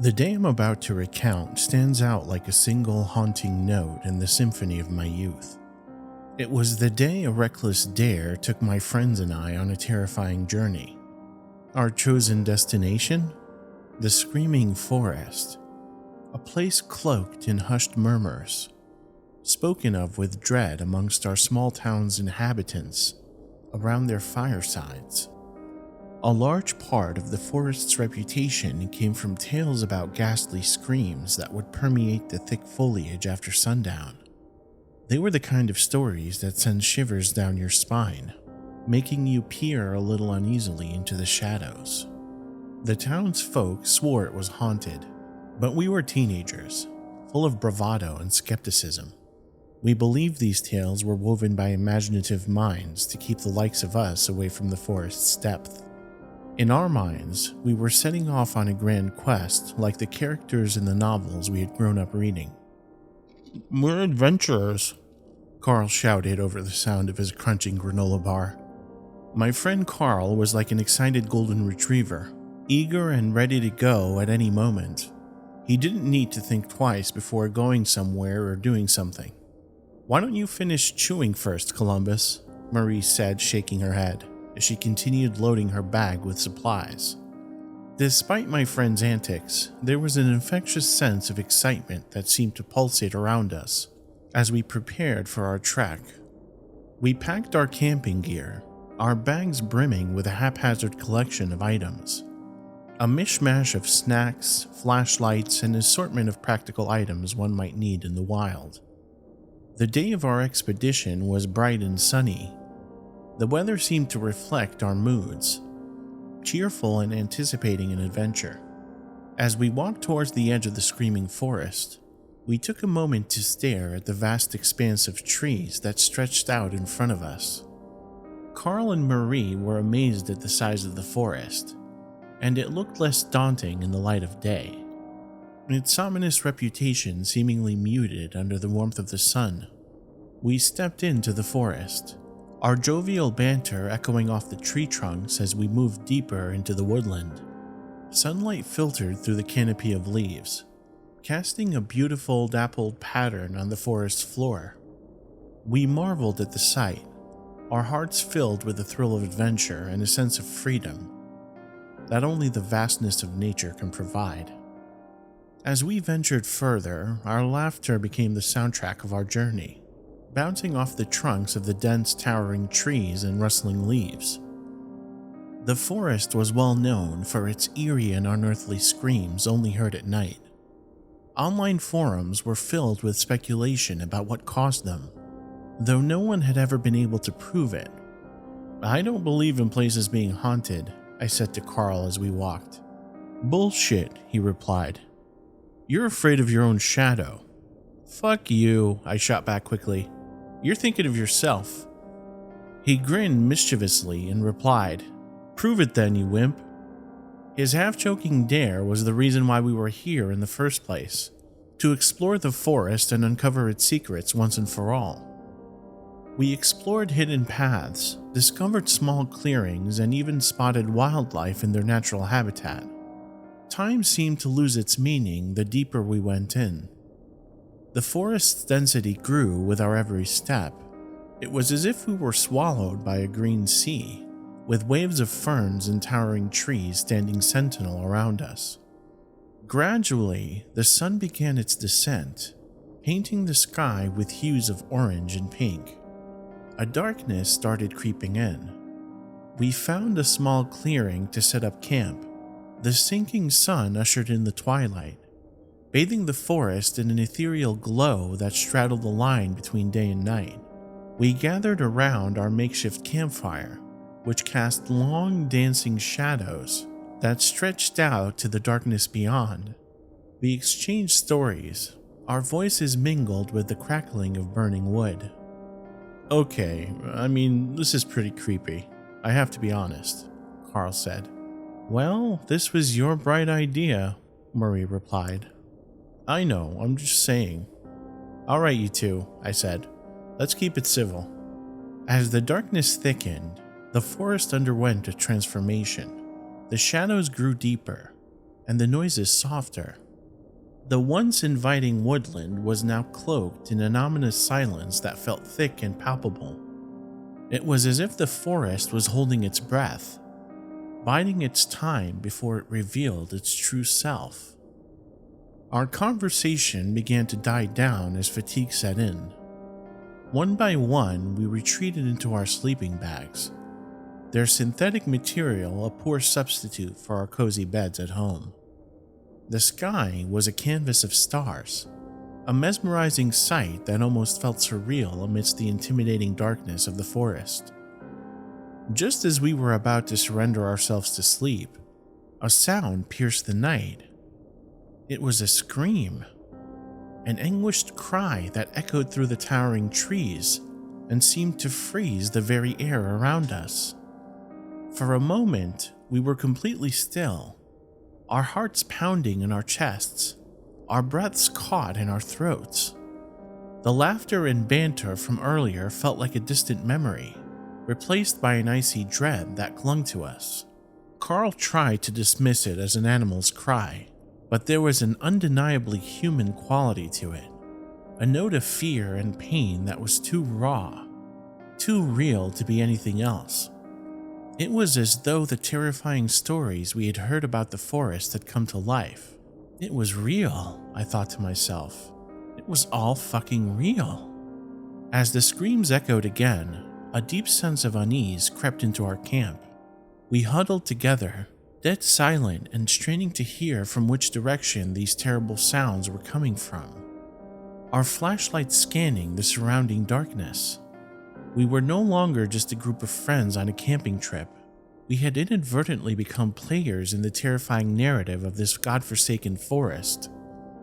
The day I'm about to recount stands out like a single haunting note in the symphony of my youth. It was the day a reckless dare took my friends and I on a terrifying journey. Our chosen destination? The Screaming Forest, a place cloaked in hushed murmurs, spoken of with dread amongst our small town's inhabitants around their firesides. A large part of the forest's reputation came from tales about ghastly screams that would permeate the thick foliage after sundown. They were the kind of stories that send shivers down your spine, making you peer a little uneasily into the shadows. The townsfolk swore it was haunted, but we were teenagers, full of bravado and skepticism. We believed these tales were woven by imaginative minds to keep the likes of us away from the forest's depth. In our minds, we were setting off on a grand quest like the characters in the novels we had grown up reading. "We're adventurers," Carl shouted over the sound of his crunching granola bar. My friend Carl was like an excited golden retriever, eager and ready to go at any moment. He didn't need to think twice before going somewhere or doing something. "Why don't you finish chewing first, Columbus?" Marie said, shaking her head, as she continued loading her bag with supplies. Despite my friend's antics, there was an infectious sense of excitement that seemed to pulsate around us as we prepared for our trek. We packed our camping gear, our bags brimming with a haphazard collection of items. A mishmash of snacks, flashlights, and an assortment of practical items one might need in the wild. The day of our expedition was bright and sunny. The weather seemed to reflect our moods, cheerful and anticipating an adventure. As we walked towards the edge of the Screaming Forest, we took a moment to stare at the vast expanse of trees that stretched out in front of us. Carl and Marie were amazed at the size of the forest, and it looked less daunting in the light of day, its ominous reputation seemingly muted under the warmth of the sun. We stepped into the forest, our jovial banter echoing off the tree trunks as we moved deeper into the woodland. Sunlight filtered through the canopy of leaves, casting a beautiful dappled pattern on the forest floor. We marveled at the sight, our hearts filled with a thrill of adventure and a sense of freedom that only the vastness of nature can provide. As we ventured further, our laughter became the soundtrack of our journey, bouncing off the trunks of the dense towering trees and rustling leaves. The forest was well known for its eerie and unearthly screams only heard at night. Online forums were filled with speculation about what caused them, though no one had ever been able to prove it. "I don't believe in places being haunted," I said to Carl as we walked. "Bullshit," he replied. "You're afraid of your own shadow." "Fuck you," I shot back quickly. "You're thinking of yourself." He grinned mischievously and replied, "Prove it then, you wimp." His half-joking dare was the reason why we were here in the first place, to explore the forest and uncover its secrets once and for all. We explored hidden paths, discovered small clearings, and even spotted wildlife in their natural habitat. Time seemed to lose its meaning the deeper we went in. The forest's density grew with our every step. It was as if we were swallowed by a green sea, with waves of ferns and towering trees standing sentinel around us. Gradually, the sun began its descent, painting the sky with hues of orange and pink. A darkness started creeping in. We found a small clearing to set up camp. The sinking sun ushered in the twilight, bathing the forest in an ethereal glow that straddled the line between day and night. We gathered around our makeshift campfire, which cast long dancing shadows that stretched out to the darkness beyond. We exchanged stories, our voices mingled with the crackling of burning wood. "Okay, this is pretty creepy. I have to be honest," Carl said. "Well, this was your bright idea," Marie replied. "I know, I'm just saying." "All right, you two," I said. "Let's keep it civil." As the darkness thickened, the forest underwent a transformation. The shadows grew deeper, and the noises softer. The once inviting woodland was now cloaked in an ominous silence that felt thick and palpable. It was as if the forest was holding its breath, biding its time before it revealed its true self. Our conversation began to die down as fatigue set in. One by one, we retreated into our sleeping bags, their synthetic material a poor substitute for our cozy beds at home. The sky was a canvas of stars, a mesmerizing sight that almost felt surreal amidst the intimidating darkness of the forest. Just as we were about to surrender ourselves to sleep, a sound pierced the night. It was a scream, an anguished cry that echoed through the towering trees and seemed to freeze the very air around us. For a moment, we were completely still, our hearts pounding in our chests, our breaths caught in our throats. The laughter and banter from earlier felt like a distant memory, replaced by an icy dread that clung to us. Carl tried to dismiss it as an animal's cry, but there was an undeniably human quality to it, a note of fear and pain that was too raw, too real to be anything else. It was as though the terrifying stories we had heard about the forest had come to life. It was real, I thought to myself. It was all fucking real. As the screams echoed again, a deep sense of unease crept into our camp. We huddled together, dead silent and straining to hear from which direction these terrible sounds were coming from. Our flashlights scanning the surrounding darkness. We were no longer just a group of friends on a camping trip. We had inadvertently become players in the terrifying narrative of this godforsaken forest.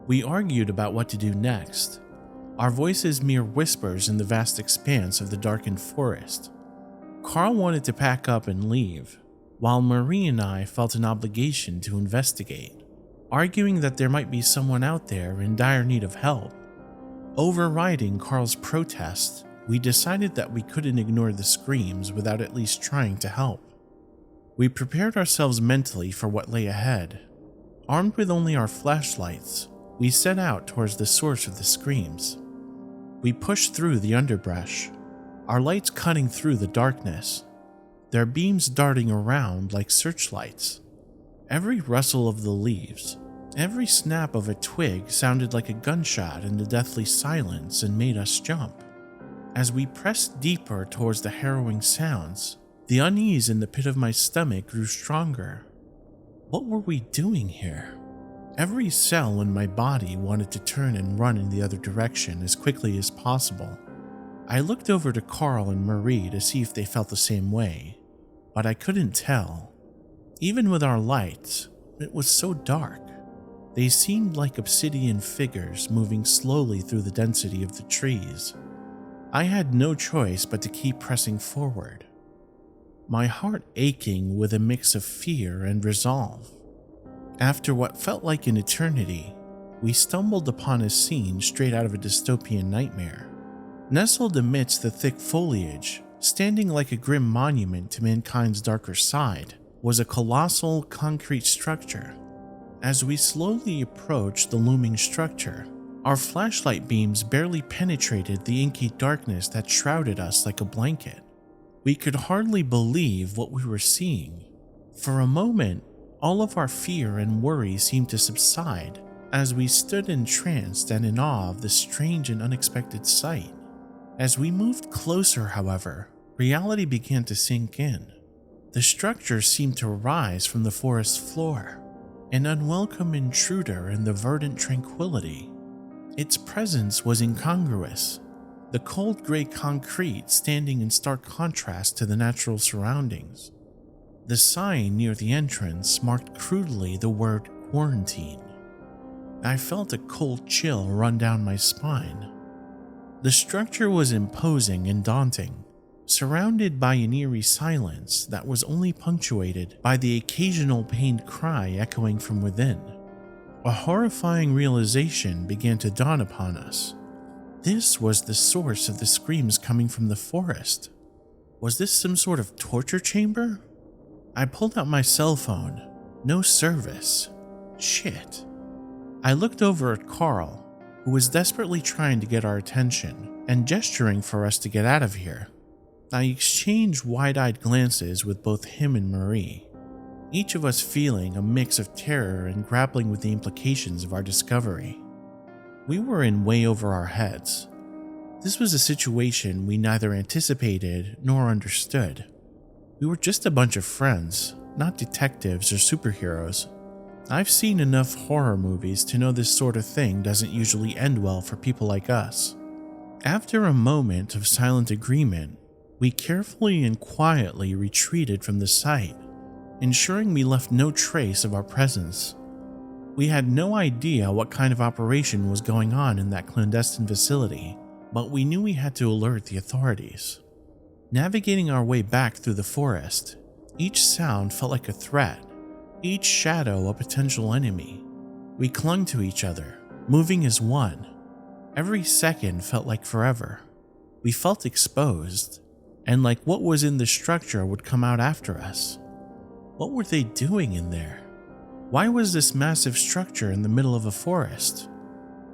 We argued about what to do next, our voices mere whispers in the vast expanse of the darkened forest. Carl wanted to pack up and leave, while Marie and I felt an obligation to investigate, arguing that there might be someone out there in dire need of help. Overriding Carl's protest, we decided that we couldn't ignore the screams without at least trying to help. We prepared ourselves mentally for what lay ahead. Armed with only our flashlights, we set out towards the source of the screams. We pushed through the underbrush, our lights cutting through the darkness, their beams darting around like searchlights. Every rustle of the leaves, every snap of a twig sounded like a gunshot in the deathly silence and made us jump. As we pressed deeper towards the harrowing sounds, the unease in the pit of my stomach grew stronger. What were we doing here? Every cell in my body wanted to turn and run in the other direction as quickly as possible. I looked over to Carl and Marie to see if they felt the same way, but I couldn't tell. Even with our lights, it was so dark. They seemed like obsidian figures moving slowly through the density of the trees. I had no choice but to keep pressing forward, my heart aching with a mix of fear and resolve. After what felt like an eternity, we stumbled upon a scene straight out of a dystopian nightmare. Nestled amidst the thick foliage, standing like a grim monument to mankind's darker side, was a colossal concrete structure. As we slowly approached the looming structure, our flashlight beams barely penetrated the inky darkness that shrouded us like a blanket. We could hardly believe what we were seeing. For a moment, all of our fear and worry seemed to subside as we stood entranced and in awe of this strange and unexpected sight. As we moved closer, however, reality began to sink in. The structure seemed to rise from the forest floor, an unwelcome intruder in the verdant tranquility. Its presence was incongruous, the cold gray concrete standing in stark contrast to the natural surroundings. The sign near the entrance marked crudely the word quarantine. I felt a cold chill run down my spine. The structure was imposing and daunting, surrounded by an eerie silence that was only punctuated by the occasional pained cry echoing from within. A horrifying realization began to dawn upon us. This was the source of the screams coming from the forest. Was this some sort of torture chamber? I pulled out my cell phone. No service. Shit. I looked over at Carl, who was desperately trying to get our attention and gesturing for us to get out of here. I exchanged wide-eyed glances with both him and Marie, each of us feeling a mix of terror and grappling with the implications of our discovery. We were in way over our heads. This was a situation we neither anticipated nor understood. We were just a bunch of friends, not detectives or superheroes. I've seen enough horror movies to know this sort of thing doesn't usually end well for people like us. After a moment of silent agreement, we carefully and quietly retreated from the site, ensuring we left no trace of our presence. We had no idea what kind of operation was going on in that clandestine facility, but we knew we had to alert the authorities. Navigating our way back through the forest, each sound felt like a threat, each shadow a potential enemy. We clung to each other, moving as one. Every second felt like forever. We felt exposed, and like what was in the structure would come out after us. What were they doing in there? Why was this massive structure in the middle of a forest?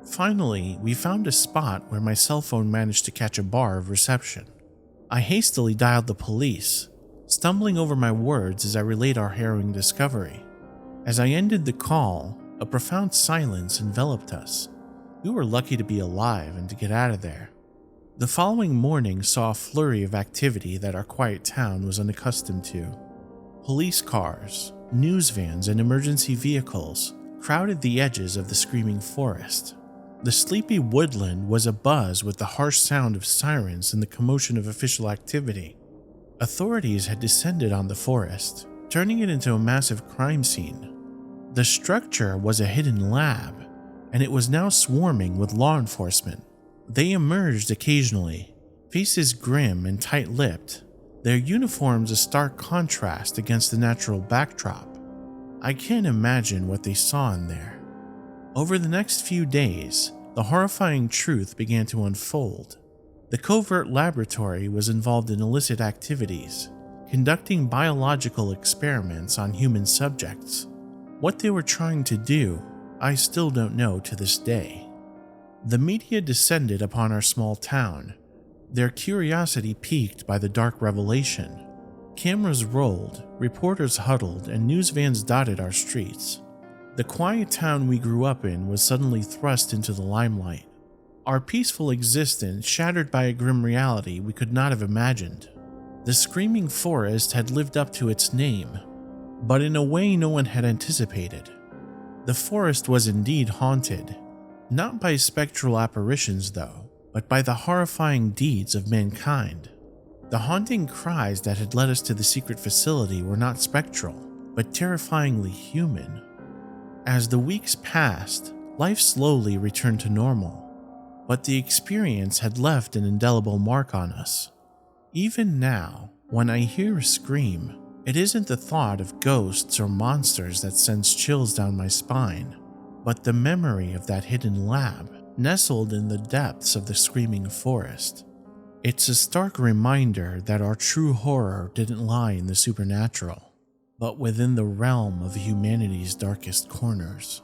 Finally, we found a spot where my cell phone managed to catch a bar of reception. I hastily dialed the police, stumbling over my words as I relayed our harrowing discovery. As I ended the call, a profound silence enveloped us. We were lucky to be alive and to get out of there. The following morning saw a flurry of activity that our quiet town was unaccustomed to. Police cars, news vans, and emergency vehicles crowded the edges of the screaming forest. The sleepy woodland was abuzz with the harsh sound of sirens and the commotion of official activity. Authorities had descended on the forest, turning it into a massive crime scene. The structure was a hidden lab, and it was now swarming with law enforcement. They emerged occasionally, faces grim and tight-lipped, their uniforms a stark contrast against the natural backdrop. I can't imagine what they saw in there. Over the next few days, the horrifying truth began to unfold. The covert laboratory was involved in illicit activities, conducting biological experiments on human subjects. What they were trying to do, I still don't know to this day. The media descended upon our small town, their curiosity piqued by the dark revelation. Cameras rolled, reporters huddled, and news vans dotted our streets. The quiet town we grew up in was suddenly thrust into the limelight, our peaceful existence shattered by a grim reality we could not have imagined. The screaming forest had lived up to its name, but in a way no one had anticipated. The forest was indeed haunted, not by spectral apparitions though, but by the horrifying deeds of mankind. The haunting cries that had led us to the secret facility were not spectral, but terrifyingly human. As the weeks passed, life slowly returned to normal, but the experience had left an indelible mark on us. Even now, when I hear a scream, it isn't the thought of ghosts or monsters that sends chills down my spine, but the memory of that hidden lab nestled in the depths of the screaming forest. It's a stark reminder that our true horror didn't lie in the supernatural, but within the realm of humanity's darkest corners.